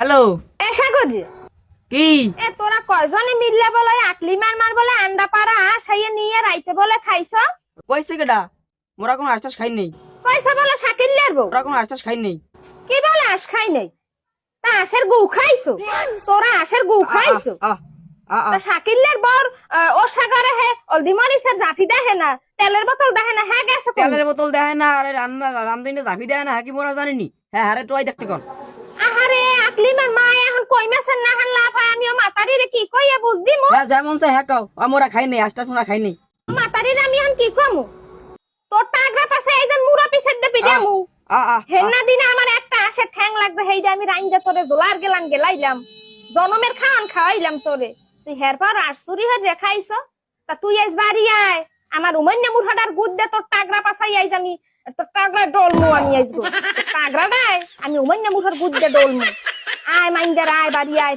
Hello. এসা করি কি এ তোরা কয়জনে মিললে বলে আকলি মার বলে আন্ডা পাড়া সাইয়ে নিয়ে রাইতে বলে খাইছ কইছে কেডা? মোরা কোনো আশ্বাস খাই নেই। পয়সা বলে শাকিল্লার বউ মোরা কোনো আশ্বাস খাই নেই। কি বলে আস খাই নাই তা আশের গু খাইছো তোরা আশের গু খাইছো তা শাকিল্লার বর ও সাগরে হে অলদি মরিচের জাফি দেখে না তেলের বোতল দেখে না হ্যাঁ গেছে কোন? তেলের বোতল দেয় না, আরে রামদিনে জাফি দেয় না, হ্যাঁ কি মোরা জানিনি? হ্যাঁ আরে তোই দেখতে কোন। আহারে আকলি মার মা এখন কই মাছের না হান লাফ আমিও মাতারি রে কি কইয়া বুঝদি মো হ্যাঁ যেমন চাই হ্যাঁ কাও, মোরা খাই নেই, আশ্বাস মোরা খাই নেই। মাতারি রে আমি এখন কি কমু তোর টাগরা পাশে এইজন মুরা পিছের দে পিজামু হেন্না দিনে আমার একটা আসে ঠ্যাং লাগবে হেই যে আমি রাইন্দা তোরে জোলার গেলাইলাম জনমের খাওয়ান খাওয়াইলাম তোরে তুই হের পর আশুরি হয়ে যে খাইছ তা তুই আইস বাড়ি আয় আমার উমান্য মুরহাটার গুদ দে তোর টাগরা পাশাই আইজ আমি তোর টাগরা ডলমু আমি আইসবো টাগরা দেয় আমি উমান্য মুরহার গুদ দে ডলমু আয় মাইন্দার আয় বাড়ি আয়